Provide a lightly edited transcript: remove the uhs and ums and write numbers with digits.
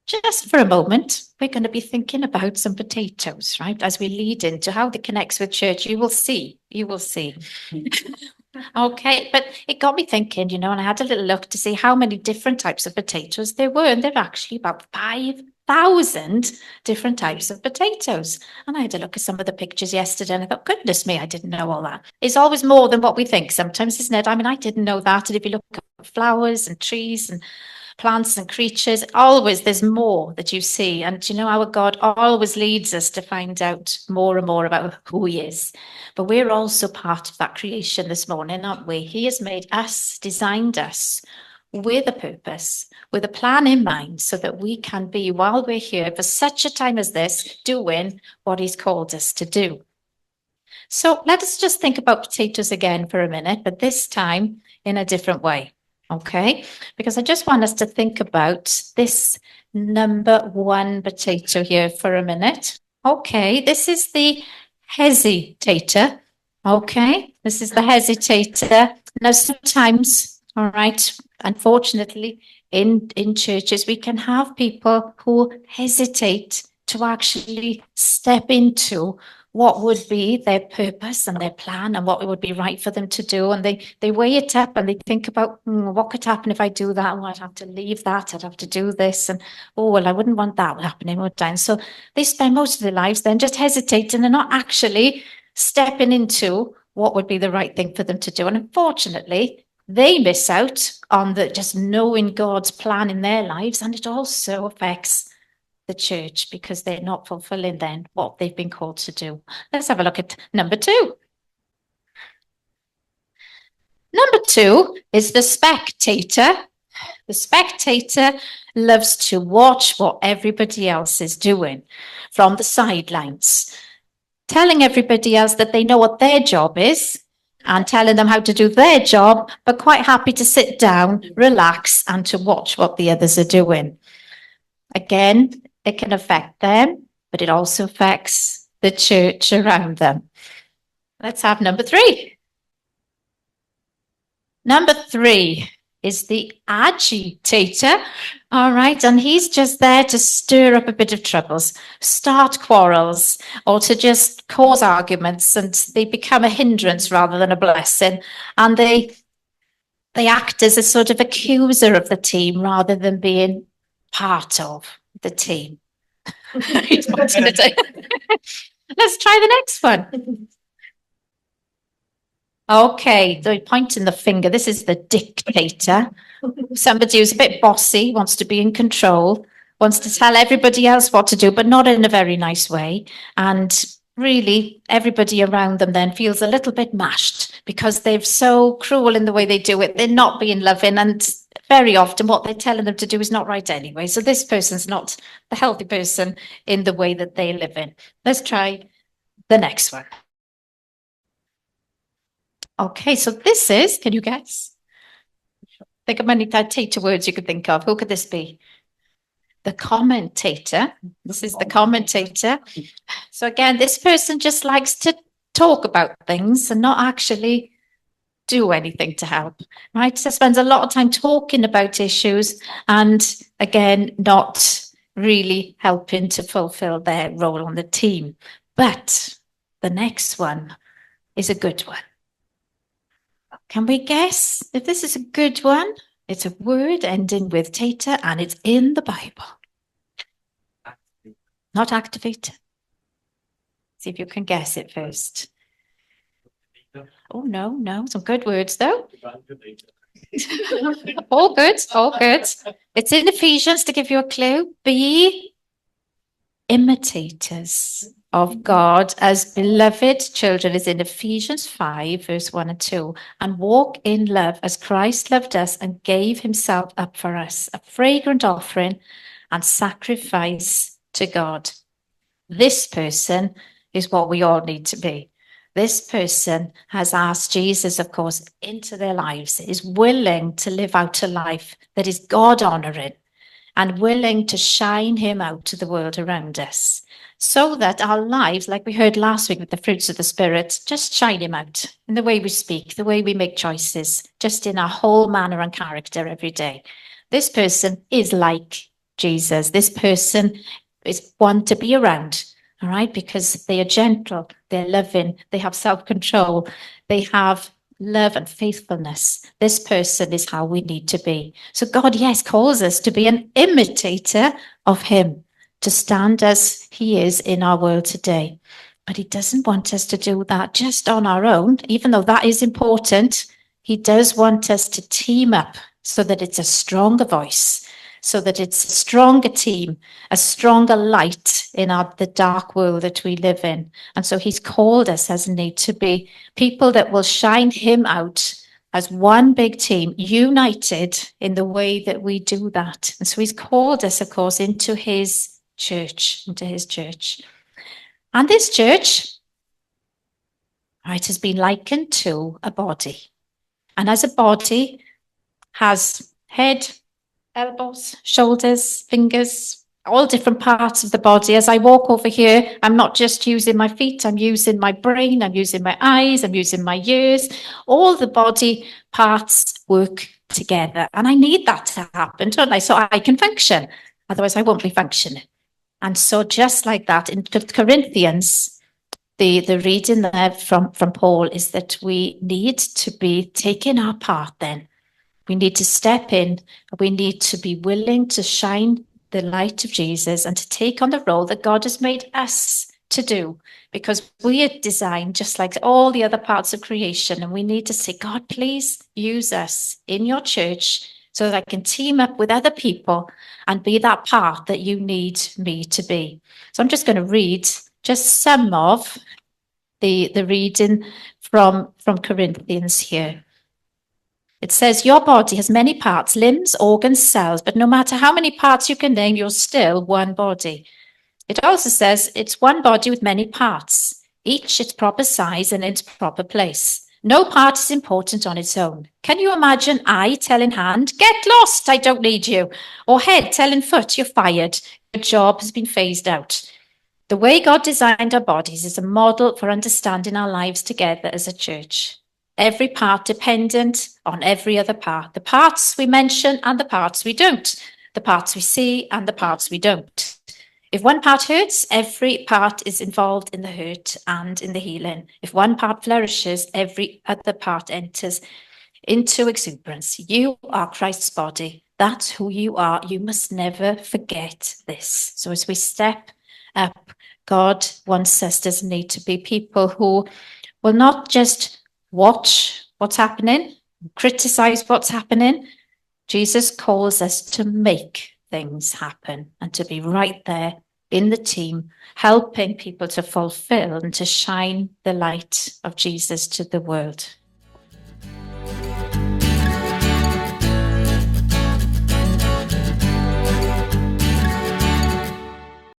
just for a moment, we're going to be thinking about some potatoes, right? As we lead into how it connects with church, you will see. Okay, but it got me thinking, and I had a little look to see how many different types of potatoes there were, and there are actually about 5,000 different types of potatoes. And I had a look at some of the pictures yesterday, and I thought, goodness me, I didn't know all that. It's always more than what we think sometimes, isn't it? I mean, I didn't know that. And if you look at flowers and trees and plants and creatures, always there's more that you see. And our God always leads us to find out more and more about who he is. But we're also part of that creation this morning, aren't we? He has made us, designed us with a purpose, with a plan in mind, so that we can be, while we're here for such a time as this, doing what he's called us to do. So let us just think about potatoes again for a minute, but this time in a different way. Okay, because I just want us to think about this number 1 potato here for a minute. Okay, this is the hesitator. Okay, this is the hesitator. Now, sometimes, all right, unfortunately, in churches, we can have people who hesitate to actually step into what would be their purpose and their plan and what would be right for them to do. And they weigh it up and they think about what could happen if I do that? Well, I'd have to leave that. I'd have to do this. And, oh, well, I wouldn't want that happening, would I? And so they spend most of their lives then just hesitating and not actually stepping into what would be the right thing for them to do. And unfortunately, they miss out on just knowing God's plan in their lives. And it also affects the church because they're not fulfilling then what they've been called to do. Let's have a look at number 2. Number 2 is the spectator. The spectator loves to watch what everybody else is doing from the sidelines, telling everybody else that they know what their job is and telling them how to do their job, but quite happy to sit down, relax, and to watch what the others are doing. Again, it can affect them, but it also affects the church around them. Let's have number 3. Number 3 is the agitator. All right. And he's just there to stir up a bit of troubles, start quarrels, or to just cause arguments. And they become a hindrance rather than a blessing. And they act as a sort of accuser of the team rather than being part of the team. Let's try the next one. Okay, they're pointing the finger. This is the dictator. Somebody who's a bit bossy, wants to be in control, wants to tell everybody else what to do, but not in a very nice way. And really, everybody around them then feels a little bit mashed because they're so cruel in the way they do it. They're not being loving, and very often what they're telling them to do is not right anyway. So this person's not the healthy person in the way that they live in. Let's try the next one. Okay, so this is, can you guess? Think of many tater words you could think of. Who could this be? The commentator. This is the commentator. So again, this person just likes to talk about things and not actually do anything to help, right? So spends a lot of time talking about issues and again, not really helping to fulfill their role on the team. But the next one is a good one. Can we guess if this is a good one? It's a word ending with tater and it's in the Bible. Not activate. See if you can guess it first. Oh, no. Some good words, though. All good. It's in Ephesians, to give you a clue. Be imitators of God as beloved children, is in Ephesians 5, verse 1 and 2. And walk in love as Christ loved us and gave himself up for us, a fragrant offering and sacrifice to God. This person is what we all need to be. This person has asked Jesus, of course, into their lives, is willing to live out a life that is God-honoring and willing to shine him out to the world around us, so that our lives, like we heard last week with the fruits of the Spirit, just shine him out in the way we speak, the way we make choices, just in our whole manner and character every day. This person is like Jesus. This person is one to be around, all right, because they are gentle, they're loving, they have self-control, they have love and faithfulness. This person is how we need to be. So God, yes, calls us to be an imitator of him, to stand as he is in our world today. But he doesn't want us to do that just on our own, even though that is important. He does want us to team up so that it's a stronger voice, so that it's a stronger team, a stronger light in the dark world that we live in. And so he's called us, hasn't he, to be people that will shine him out as one big team, united in the way that we do that. And so he's called us, of course, into his church. And this church, right, has been likened to a body. And as a body has head, elbows, shoulders, fingers, all different parts of the body. As I walk over here, I'm not just using my feet, I'm using my brain, I'm using my eyes, I'm using my ears. All the body parts work together. And I need that to happen, don't I? So I can function. Otherwise, I won't be functioning. And so just like that, in Corinthians, the reading there from Paul is that we need to be taking our part then. We need to step in. We need to be willing to shine the light of Jesus and to take on the role that God has made us to do, because we are designed just like all the other parts of creation. And we need to say, God, please use us in your church so that I can team up with other people and be that part that you need me to be. So I'm just going to read just some of the reading from Corinthians here. It says, your body has many parts, limbs, organs, cells, but no matter how many parts you can name, you're still one body. It also says it's one body with many parts, each its proper size and its proper place. No part is important on its own. Can you imagine eye telling hand, get lost, I don't need you? Or head telling foot, you're fired, your job has been phased out. The way God designed our bodies is a model for understanding our lives together as a church. Every part dependent on every other part. The parts we mention and the parts we don't. The parts we see and the parts we don't. If one part hurts, every part is involved in the hurt and in the healing. If one part flourishes, every other part enters into exuberance. You are Christ's body. That's who you are. You must never forget this. So as we step up, God wants us, doesn't he, to be people who will not just watch what's happening, criticize what's happening. Jesus calls us to make things happen and to be right there in the team, helping people to fulfill and to shine the light of Jesus to the world.